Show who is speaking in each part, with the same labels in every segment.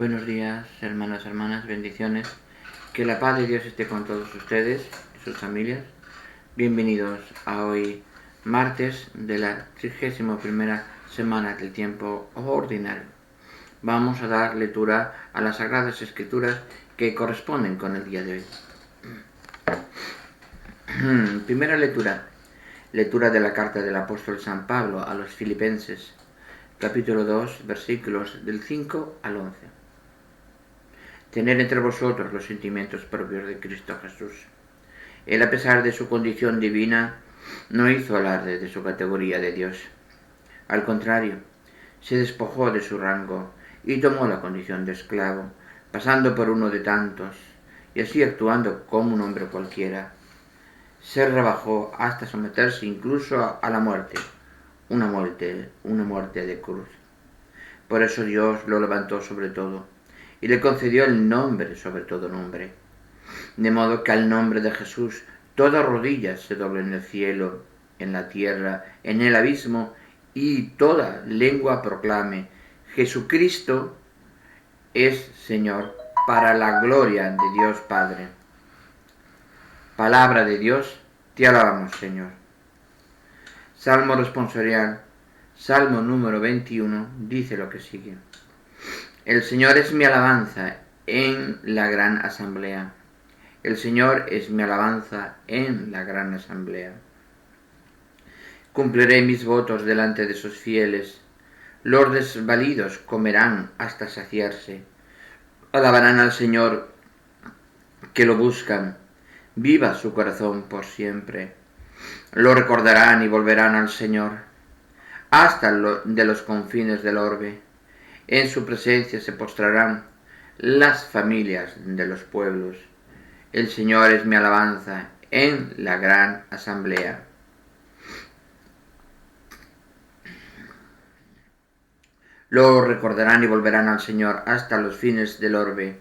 Speaker 1: Buenos días, hermanos, hermanas, bendiciones. Que la paz de Dios esté con todos ustedes y sus familias. Bienvenidos a hoy, martes de la 31ª semana del tiempo ordinario. Vamos a dar lectura a las Sagradas Escrituras que corresponden con el día de hoy. Primera lectura. Lectura de la carta del apóstol San Pablo a los Filipenses, capítulo 2, versículos del 5 al 11. Tener entre vosotros los sentimientos propios de Cristo Jesús. Él, a pesar de su condición divina, no hizo alarde de su categoría de Dios. Al contrario, se despojó de su rango y tomó la condición de esclavo, pasando por uno de tantos, y así actuando como un hombre cualquiera. Se rebajó hasta someterse incluso a la muerte, una muerte de cruz. Por eso Dios lo levantó sobre todo y le concedió el nombre sobre todo nombre, de modo que al nombre de Jesús toda rodilla se doble en el cielo, en la tierra, en el abismo, y toda lengua proclame: Jesucristo es Señor, para la gloria de Dios Padre. Palabra de Dios, te alabamos, Señor. Salmo responsorial, Salmo número 21, dice lo que sigue. El Señor es mi alabanza en la gran asamblea. El Señor es mi alabanza en la gran asamblea. Cumpliré mis votos delante de sus fieles. Los desvalidos comerán hasta saciarse. Alabarán al Señor que lo buscan. Viva su corazón por siempre. Lo recordarán y volverán al Señor hasta de los confines del orbe. En su presencia se postrarán las familias de los pueblos. El Señor es mi alabanza en la gran asamblea. Lo recordarán y volverán al Señor hasta los fines del orbe,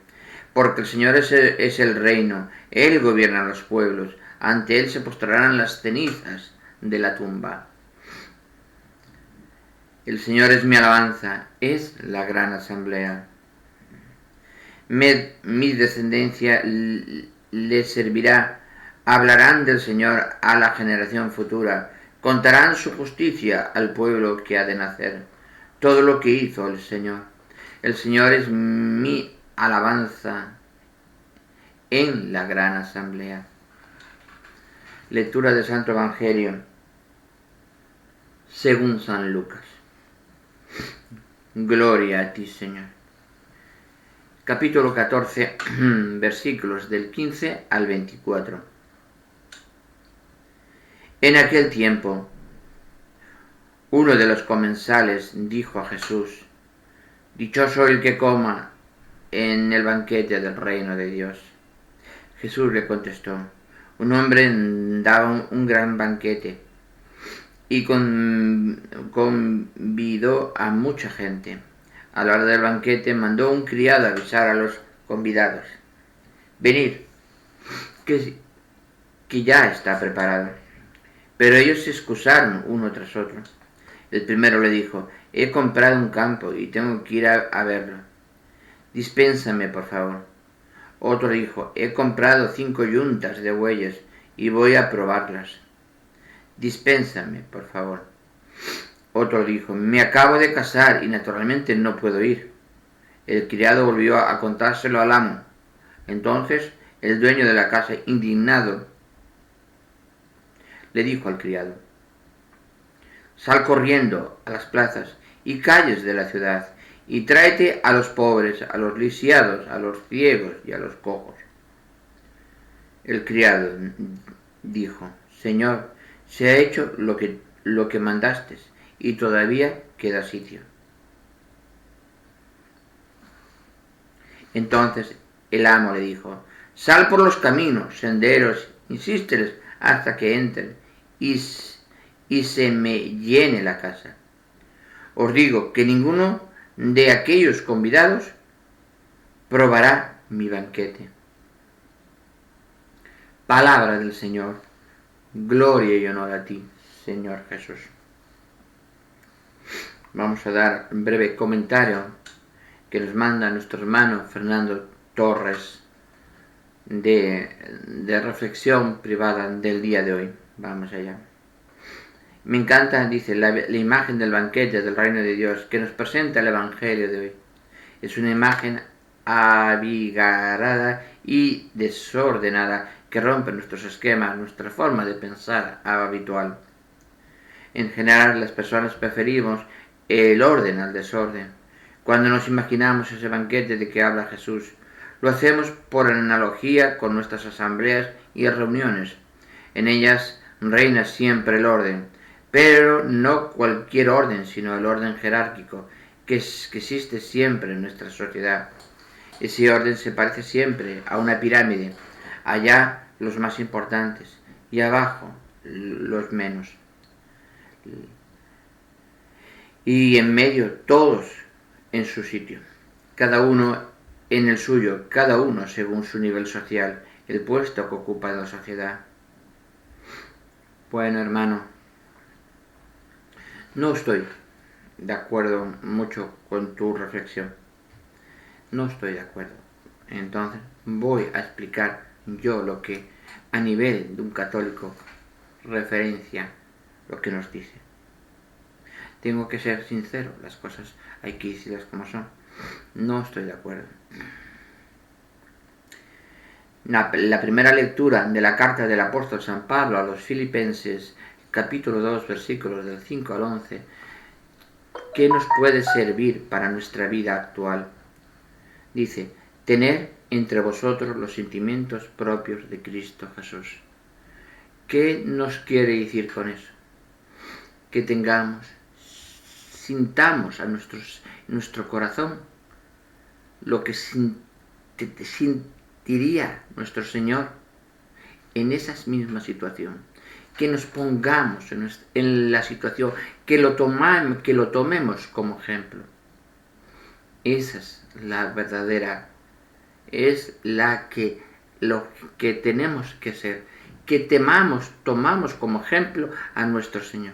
Speaker 1: porque el Señor es el reino, Él gobierna los pueblos, ante Él se postrarán las cenizas de la tumba. El Señor es mi alabanza, es la gran asamblea. Mi descendencia les servirá, hablarán del Señor a la generación futura, contarán su justicia al pueblo que ha de nacer, todo lo que hizo el Señor. El Señor es mi alabanza en la gran asamblea. Lectura del Santo Evangelio según San Lucas. Gloria a ti, Señor. Capítulo 14, versículos del 15 al 24. En aquel tiempo, uno de los comensales dijo a Jesús: Dichoso el que coma en el banquete del reino de Dios. Jesús le contestó: Un hombre daba un gran banquete y convidó a mucha gente. A la hora del banquete mandó un criado avisar a los convidados: Venid, que ya está preparado. Pero ellos se excusaron uno tras otro. El primero le dijo: He comprado un campo y tengo que ir a verlo. Dispénsame, por favor. Otro dijo: He comprado 5 yuntas de bueyes y voy a probarlas. Dispénsame, por favor. Otro dijo: Me acabo de casar y naturalmente no puedo ir. El criado volvió a contárselo al amo. Entonces el dueño de la casa, indignado, le dijo al criado: Sal corriendo a las plazas y calles de la ciudad y tráete a los pobres, a los lisiados, a los ciegos y a los cojos. El criado dijo: Señor, se ha hecho lo que mandaste y todavía queda sitio. Entonces el amo le dijo: Sal por los caminos, senderos, insísteles hasta que entren y se me llene la casa. Os digo que ninguno de aquellos convidados probará mi banquete. Palabra del Señor. Gloria y honor a ti, Señor Jesús. Vamos a dar un breve comentario que nos manda nuestro hermano Fernando Torres de reflexión privada del día de hoy. Vamos allá. Me encanta, dice, la imagen del banquete del reino de Dios que nos presenta el Evangelio de hoy. Es una imagen abigarrada y desordenada que rompe nuestros esquemas, nuestra forma de pensar habitual. En general, las personas preferimos el orden al desorden. Cuando nos imaginamos ese banquete de que habla Jesús, lo hacemos por analogía con nuestras asambleas y reuniones. En ellas reina siempre el orden, pero no cualquier orden, sino el orden jerárquico que existe siempre en nuestra sociedad. Ese orden se parece siempre a una pirámide, allá los más importantes y abajo los menos. Y en medio todos en su sitio, cada uno en el suyo, cada uno según su nivel social, el puesto que ocupa en la sociedad. Bueno, hermano, no estoy de acuerdo mucho con tu reflexión. No estoy de acuerdo. Entonces voy a explicar yo lo que a nivel de un católico referencia lo que nos dice. Tengo que ser sincero, las cosas hay que decirlas como son. No estoy de acuerdo. La primera lectura de la carta del apóstol San Pablo a los Filipenses, capítulo 2, versículos del 5 al 11, ¿qué nos puede servir para nuestra vida actual? Dice, tener entre vosotros los sentimientos propios de Cristo Jesús. ¿Qué nos quiere decir con eso? Que sintamos a nuestro corazón lo que sentiría nuestro Señor en esa misma situación. Que nos pongamos en la situación, que lo tomemos como ejemplo. Esa es la verdadera, es lo que tenemos que ser, que tomamos como ejemplo a nuestro Señor.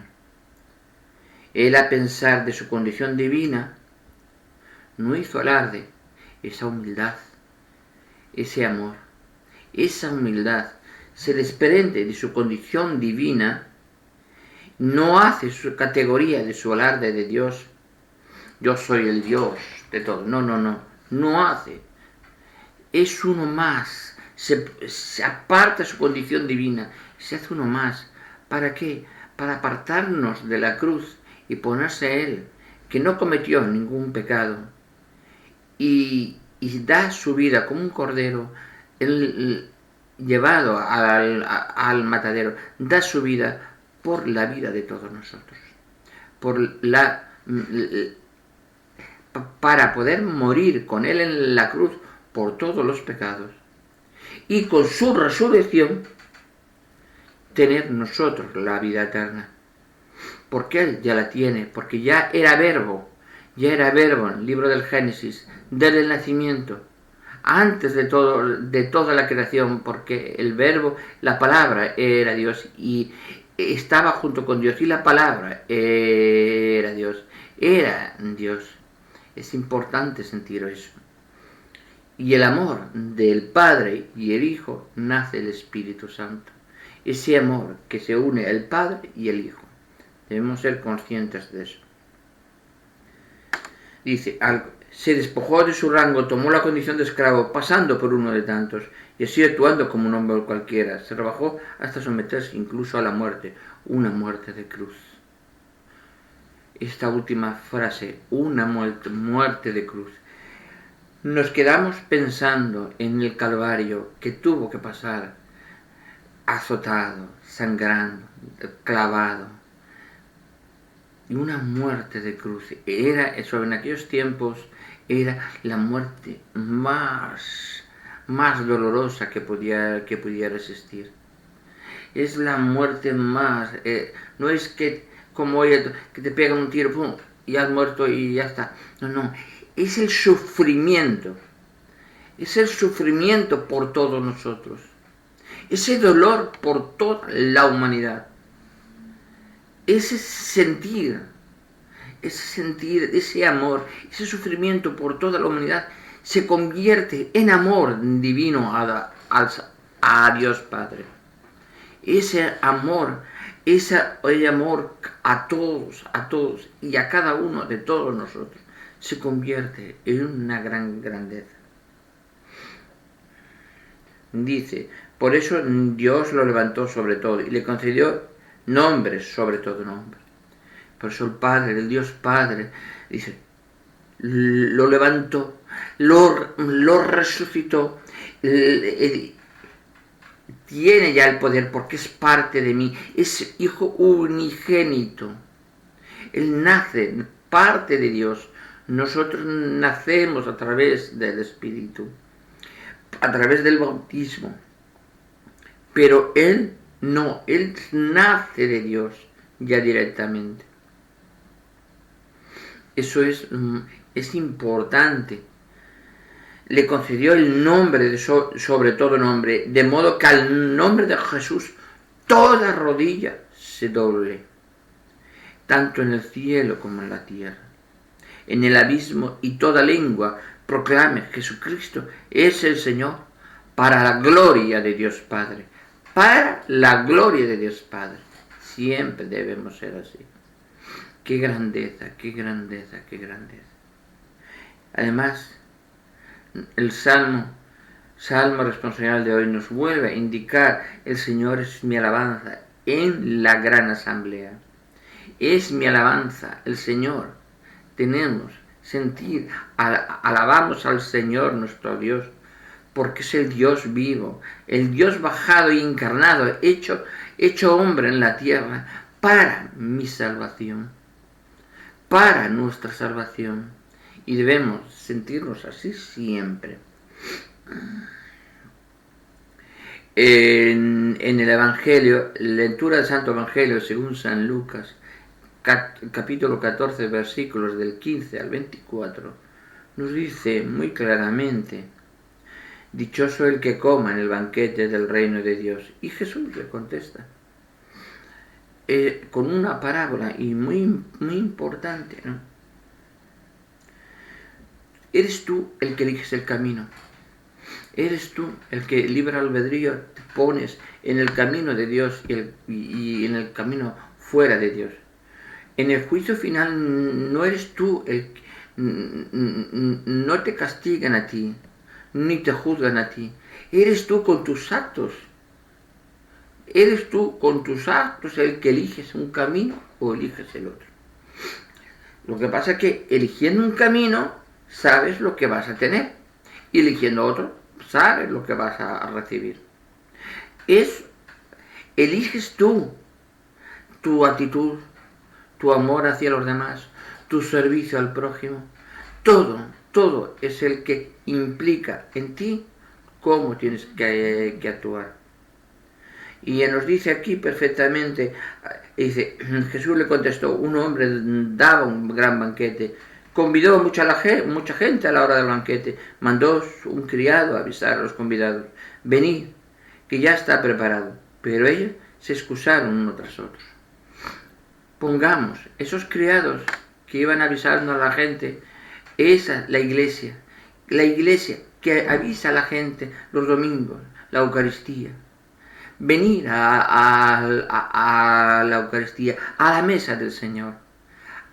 Speaker 1: Él, a pensar de su condición divina, no hizo alarde, esa humildad, ese amor, esa humildad se desprende de su condición divina, no hace su categoría de su alarde de Dios. Yo soy el Dios de todo. No hace. Es uno más. Se aparta su condición divina. Se hace uno más. ¿Para qué? Para apartarnos de la cruz y ponerse a Él, que no cometió ningún pecado. Y da su vida como un cordero llevado al matadero. Da su vida por la vida de todos nosotros. Para poder morir con Él en la cruz por todos los pecados y con su resurrección tener nosotros la vida eterna, porque Él ya la tiene, porque ya era verbo en el libro del Génesis, desde el nacimiento, antes de toda la creación, porque el verbo, la palabra era Dios y estaba junto con Dios y la palabra era Dios. Es importante sentir eso. Y el amor del Padre y el Hijo nace el Espíritu Santo. Ese amor que se une al Padre y el Hijo. Debemos ser conscientes de eso. Dice, se despojó de su rango, tomó la condición de esclavo, pasando por uno de tantos, y así actuando como un hombre cualquiera. Se rebajó hasta someterse incluso a la muerte, una muerte de cruz. Esta última frase, una muerte de cruz. Nos quedamos pensando en el Calvario que tuvo que pasar, azotado, sangrando, clavado. Y una muerte de cruz. Eso en aquellos tiempos era la muerte más dolorosa que pudiera existir. Es la muerte más... no es que como hoy que te pegan un tiro, pum, y has muerto y ya está. No. Es el sufrimiento. Es el sufrimiento por todos nosotros. Ese dolor por toda la humanidad. Ese sentir, ese sentir, ese amor, ese sufrimiento por toda la humanidad se convierte en amor divino a Dios Padre. Ese amor a todos y a cada uno de todos nosotros se convierte en una gran grandeza. Dice, por eso Dios lo levantó sobre todo y le concedió nombres sobre todo nombre. Por eso el Padre, el Dios Padre, dice, lo levantó, lo resucitó, tiene ya el poder porque es parte de mí, es hijo unigénito. Él nace, parte de Dios. Nosotros nacemos a través del Espíritu, a través del bautismo. Pero Él no, Él nace de Dios ya directamente. Eso es importante. Le concedió el nombre sobre todo nombre, de modo que al nombre de Jesús toda rodilla se doble, tanto en el cielo como en la tierra, en el abismo, y toda lengua proclame Jesucristo es el Señor, para la gloria de Dios Padre. Para la gloria de Dios Padre. Siempre debemos ser así. Qué grandeza, qué grandeza, qué grandeza. Además, el Salmo responsorial de hoy nos vuelve a indicar: el Señor es mi alabanza en la gran asamblea. Es mi alabanza, el Señor. Tenemos sentir, alabamos al Señor nuestro Dios, porque es el Dios vivo, el Dios bajado y encarnado, hecho hombre en la tierra, para mi salvación, para nuestra salvación. Y debemos sentirnos así siempre. En el Evangelio, lectura del Santo Evangelio según San Lucas, capítulo 14, versículos del 15 al 24, nos dice muy claramente: dichoso el que coma en el banquete del reino de Dios. Y Jesús le contesta con una parábola y muy importante, ¿no? Eres tú el que eliges el camino. Eres tú el que libre albedrío te pones en el camino de Dios y en el camino fuera de Dios. En el juicio final no eres tú no te castigan a ti, ni te juzgan a ti. Eres tú con tus actos. Eres tú con tus actos el que eliges un camino o eliges el otro. Lo que pasa es que eligiendo un camino sabes lo que vas a tener, y eligiendo otro sabes lo que vas a recibir. Eliges tú tu actitud, tu amor hacia los demás, tu servicio al prójimo. Todo es el que implica en ti cómo tienes que actuar. Y nos dice aquí perfectamente, dice, Jesús le contestó: un hombre daba un gran banquete, convidó a mucha gente a la hora del banquete, mandó un criado a avisar a los convidados: venid, que ya está preparado. Pero ellos se excusaron uno tras otro. Pongamos esos criados que iban avisando a la gente, la iglesia que avisa a la gente los domingos, la Eucaristía. Venir a la Eucaristía, a la mesa del Señor,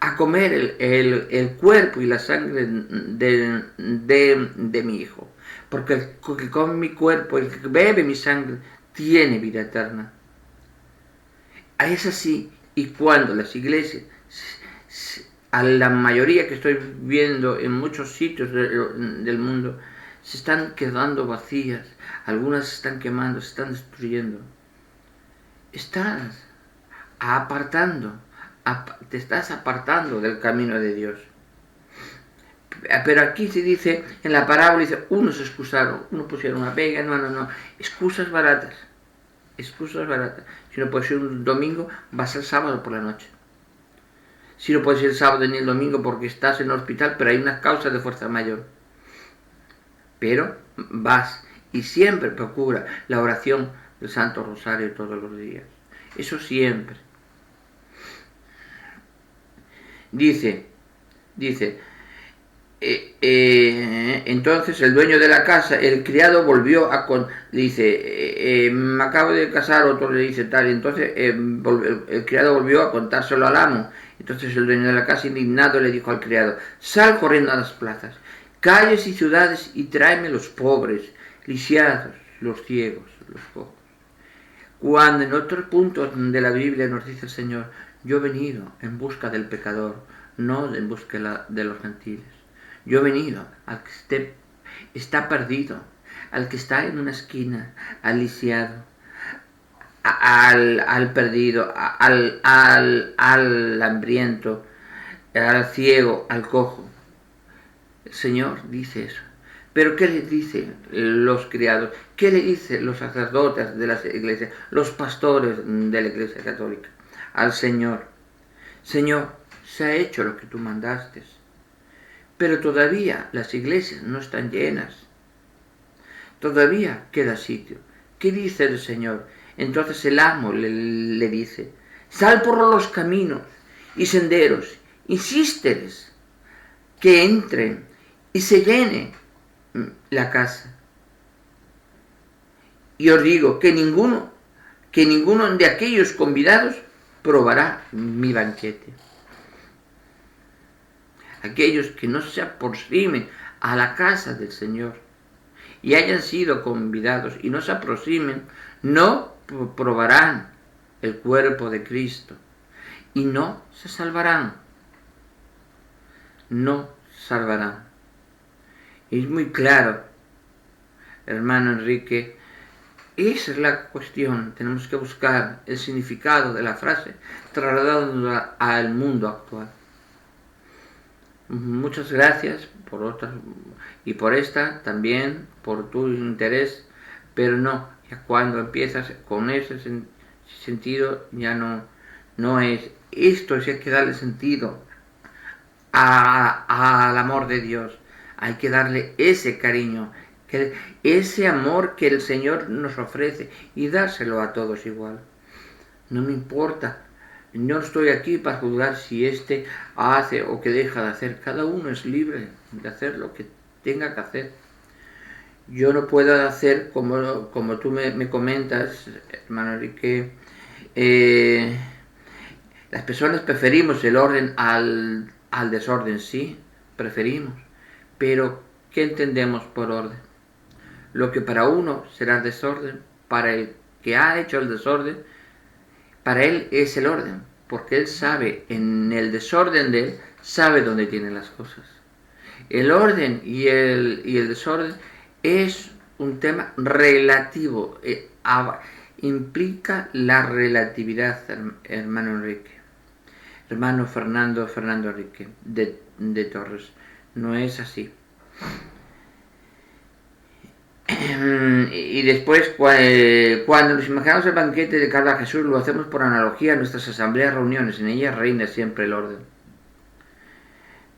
Speaker 1: a comer el cuerpo y la sangre de mi Hijo, porque el que come mi cuerpo, el que bebe mi sangre, tiene vida eterna. Es así. Y cuando las iglesias, a la mayoría que estoy viendo en muchos sitios del mundo, se están quedando vacías, algunas se están quemando, se están destruyendo, te estás apartando del camino de Dios. Pero aquí se dice, en la parábola dice, unos se excusaron, unos pusieron una pega, no, excusas baratas. Si no puedes ir un domingo, vas el sábado por la noche. Si no puedes ir el sábado ni el domingo porque estás en el hospital, pero hay unas causas de fuerza mayor. Pero vas, y siempre procura la oración del Santo Rosario todos los días. Eso siempre. dice, entonces el dueño de la casa, el criado volvió le dice, me acabo de casar, otro le dice tal, entonces el criado volvió a contárselo al amo. Entonces el dueño de la casa, indignado, le dijo al criado, sal corriendo a las plazas, calles y ciudades y tráeme los pobres, lisiados, los ciegos, los cojos. Cuando en otros puntos de la Biblia nos dice el Señor, yo he venido en busca del pecador, no en busca de los gentiles. Yo he venido al que está perdido, al que está en una esquina, al lisiado, al perdido, al hambriento, al ciego, al cojo. El Señor dice eso. Pero ¿qué le dicen los criados? ¿Qué le dicen los sacerdotes de las iglesias, los pastores de la iglesia católica? Al Señor, Señor, se ha hecho lo que tú mandaste, pero todavía las iglesias no están llenas. Todavía queda sitio. ¿Qué dice el Señor? Entonces el amo le dice, sal por los caminos y senderos, insísteles que entren y se llene la casa. Y os digo que ninguno de aquellos convidados probará mi banquete. Aquellos que no se aproximen a la casa del Señor y hayan sido convidados y no se aproximen, no probarán el cuerpo de Cristo y no se salvarán. No salvarán. Es muy claro, hermano Enrique. Esa es la cuestión. Tenemos que buscar el significado de la frase trasladándola al mundo actual. Muchas gracias por otras y por esta también, por tu interés, pero no, ya cuando empiezas con ese sentido ya no es esto, si hay que darle sentido al amor de Dios, hay que darle ese cariño, ese amor que el Señor nos ofrece y dárselo a todos igual. No me importa, no estoy aquí para juzgar si este hace o que deja de hacer. Cada uno es libre de hacer lo que tenga que hacer. Yo no puedo hacer como tú me comentas, hermano Enrique. Las personas preferimos el orden al desorden, sí, preferimos. Pero, ¿qué entendemos por orden? Lo que para uno será desorden, para el que ha hecho el desorden, para él es el orden, porque él sabe, en el desorden de él, sabe dónde tiene las cosas. El orden y el desorden es un tema relativo, implica la relatividad, hermano Enrique. Hermano Fernando Enrique de Torres, no es así. Y después, cuando nos imaginamos el banquete de cara a Jesús, lo hacemos por analogía a nuestras asambleas, reuniones. En ellas reina siempre el orden.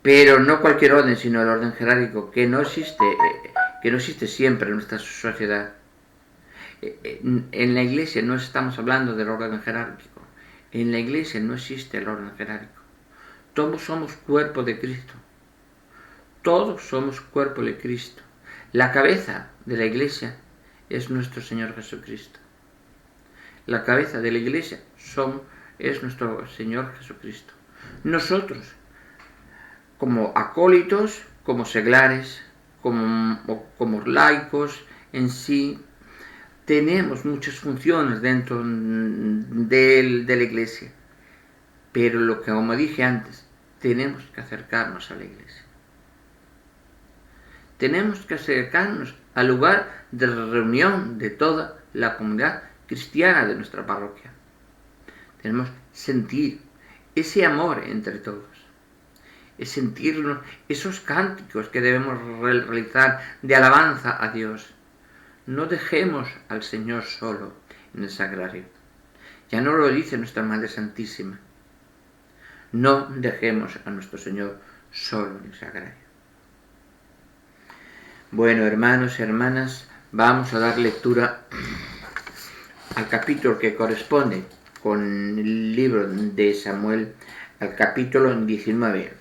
Speaker 1: Pero no cualquier orden, sino el orden jerárquico, que no existe siempre en nuestra sociedad. En la iglesia no estamos hablando del orden jerárquico. En la iglesia no existe el orden jerárquico. Todos somos cuerpo de Cristo. Todos somos cuerpo de Cristo. La cabeza de la iglesia es nuestro Señor Jesucristo. La cabeza de la iglesia es nuestro Señor Jesucristo. Nosotros, como acólitos, como seglares, como laicos en sí, tenemos muchas funciones dentro de la iglesia. Pero lo que, como dije antes, tenemos que acercarnos a la iglesia. Tenemos que acercarnos al lugar de reunión de toda la comunidad cristiana de nuestra parroquia. Tenemos que sentir ese amor entre todos, es sentirnos esos cánticos que debemos realizar de alabanza a Dios. No dejemos al Señor solo en el sagrario. Ya no lo dice nuestra Madre Santísima. No dejemos a nuestro Señor solo en el sagrario. Bueno, hermanos y hermanas, vamos a dar lectura al capítulo que corresponde con el libro de Samuel, al capítulo 19.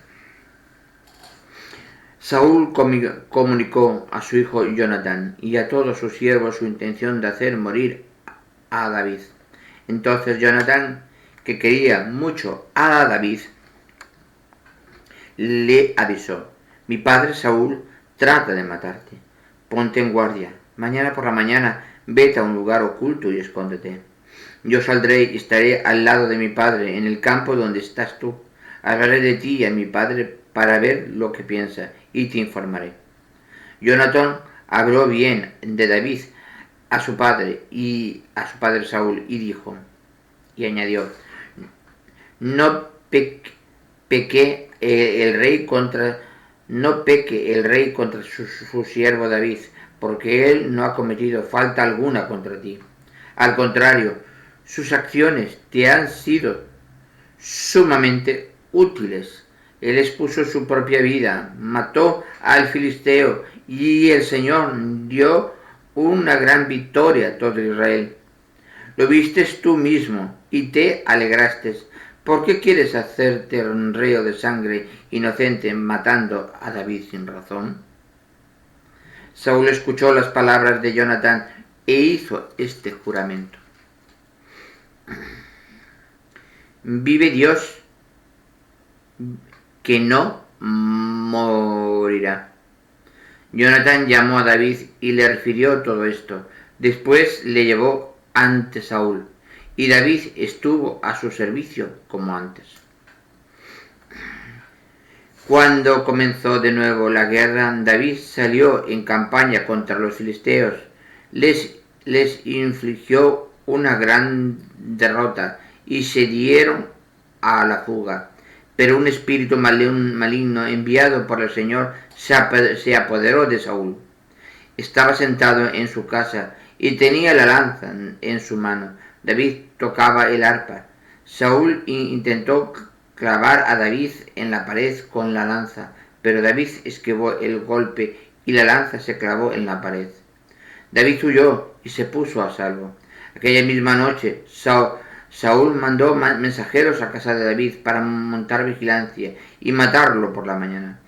Speaker 1: Saúl comunicó a su hijo Jonatán y a todos sus siervos su intención de hacer morir a David. Entonces Jonatán, que quería mucho a David, le avisó: mi padre Saúl trata de matarte. Ponte en guardia. Mañana por la mañana vete a un lugar oculto y escóndete. Yo saldré y estaré al lado de mi padre en el campo donde estás tú. Hablaré de ti y a mi padre para ver lo que piensa y te informaré. Jonatán habló bien de David a su padre Saúl y dijo, y añadió: no peque el rey contra su siervo David, porque él no ha cometido falta alguna contra ti. Al contrario, sus acciones te han sido sumamente útiles. Él expuso su propia vida, mató al filisteo y el Señor dio una gran victoria a todo Israel. Lo vistes tú mismo y te alegraste. ¿Por qué quieres hacerte un río de sangre inocente matando a David sin razón? Saúl escuchó las palabras de Jonatán e hizo este juramento: vive Dios, que no morirá. Jonatán llamó a David y le refirió todo esto. Después le llevó ante Saúl, y David estuvo a su servicio como antes. Cuando comenzó de nuevo la guerra, David salió en campaña contra los filisteos. Les infligió una gran derrota y se dieron a la fuga. Pero un espíritu maligno enviado por el Señor se apoderó de Saúl. Estaba sentado en su casa y tenía la lanza en su mano. David tocaba el arpa. Saúl intentó clavar a David en la pared con la lanza, pero David esquivó el golpe y la lanza se clavó en la pared. David huyó y se puso a salvo. Aquella misma noche, Saúl mandó mensajeros a casa de David para montar vigilancia y matarlo por la mañana.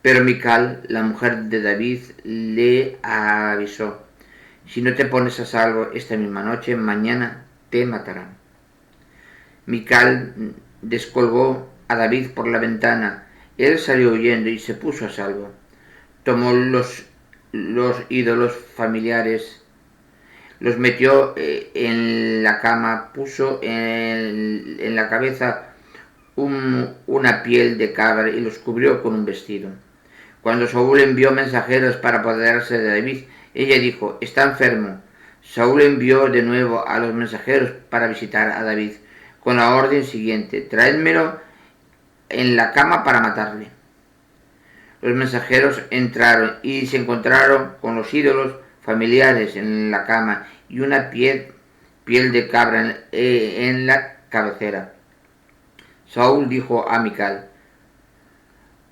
Speaker 1: Pero Mical, la mujer de David, le avisó: si no te pones a salvo esta misma noche, mañana te matarán. Mical descolgó a David por la ventana. Él salió huyendo y se puso a salvo. Tomó los ídolos familiares, los metió en la cama, puso en la cabeza una piel de cabra y los cubrió con un vestido. Cuando Saúl envió mensajeros para apoderarse de David, ella dijo: está enfermo. Saúl envió de nuevo a los mensajeros para visitar a David, con la orden siguiente: traédmelo en la cama para matarle. Los mensajeros entraron y se encontraron con los ídolos familiares en la cama y una piel de cabra en la cabecera. Saúl dijo a Mical: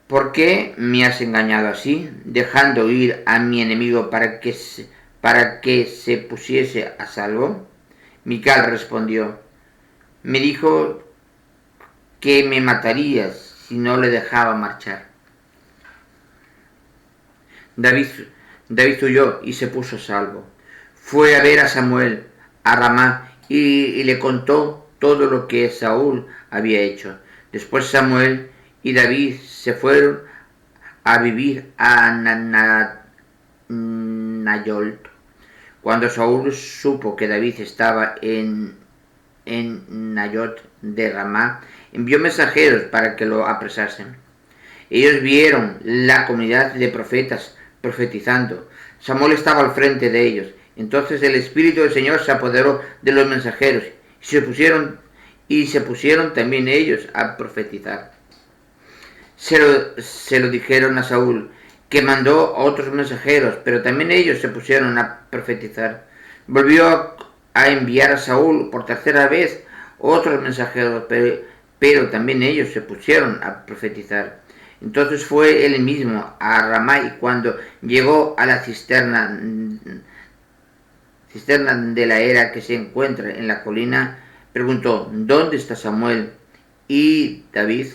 Speaker 1: ¿por qué me has engañado así, dejando ir a mi enemigo para que se pusiese a salvo? Mical respondió: me dijo que me matarías si no le dejaba marchar. David huyó y se puso a salvo. Fue a ver a Samuel a Ramá y le contó todo lo que Saúl había hecho. Después Samuel y David se fueron a vivir a Nayot. Cuando Saúl supo que David estaba en Nayot de Ramá, envió mensajeros para que lo apresasen. Ellos vieron la comunidad de profetas profetizando. Samuel estaba al frente de ellos. Entonces el Espíritu del Señor se apoderó de los mensajeros y se pusieron también ellos a profetizar. Se lo dijeron a Saúl, que mandó a otros mensajeros, pero también ellos se pusieron a profetizar. Volvió a enviar a Saúl por tercera vez otros mensajeros, pero también ellos se pusieron a profetizar. Entonces fue él mismo a Ramá, y cuando llegó a la cisterna de la era que se encuentra en la colina, preguntó: ¿dónde está Samuel? y David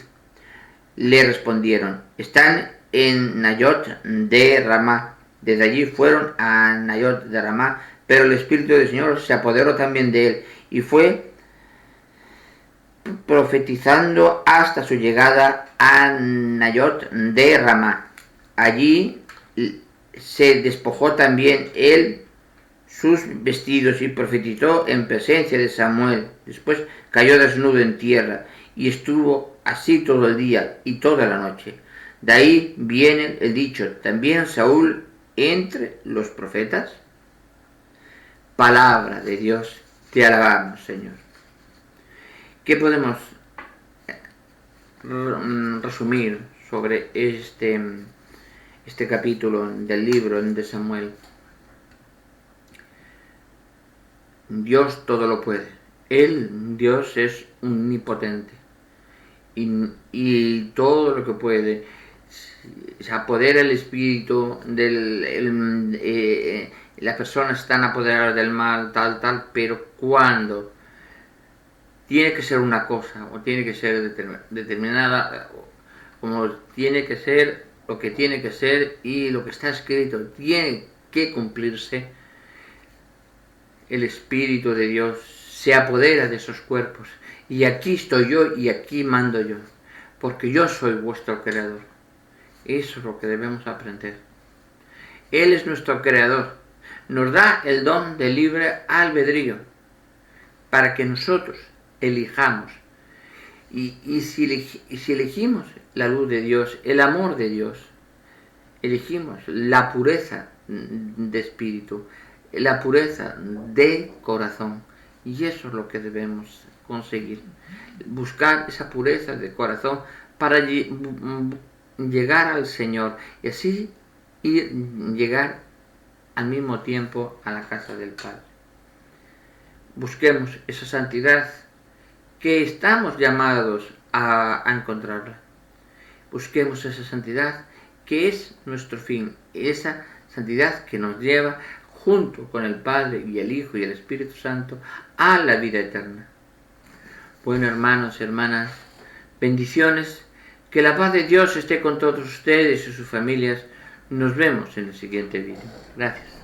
Speaker 1: le respondieron: están en Nayot de Ramá. Desde allí fueron a Nayot de Ramá, pero el Espíritu del Señor se apoderó también de él y fue profetizando hasta su llegada a Nayot de Ramá. Allí se despojó también él sus vestidos y profetizó en presencia de Samuel. Después cayó desnudo en tierra y estuvo así todo el día y toda la noche. De ahí viene el dicho: ¿también Saúl entre los profetas? Palabra de Dios, te alabamos, Señor. ¿Qué podemos resumir sobre este capítulo del libro de Samuel? Dios todo lo puede. Dios es omnipotente y todo lo que puede. Se apodera el espíritu las personas están apoderadas del mal, tal, pero cuando tiene que ser una cosa o tiene que ser determinada, como tiene que ser lo que tiene que ser y lo que está escrito tiene que cumplirse, el Espíritu de Dios se apodera de esos cuerpos. Y aquí estoy yo y aquí mando yo, porque yo soy vuestro creador. Eso es lo que debemos aprender. Él es nuestro creador. Nos da el don de libre albedrío para que nosotros elijamos. Y si elegimos la luz de Dios, el amor de Dios, elegimos la pureza de espíritu, la pureza de corazón, y eso es lo que debemos conseguir, buscar esa pureza de corazón para llegar al Señor y así llegar al mismo tiempo a la casa del Padre. Busquemos esa santidad que estamos llamados a encontrarla. Busquemos esa santidad que es nuestro fin, esa santidad que nos lleva junto con el Padre y el Hijo y el Espíritu Santo a la vida eterna. Bueno, hermanos y hermanas, bendiciones, que la paz de Dios esté con todos ustedes y sus familias. Nos vemos en el siguiente vídeo. Gracias.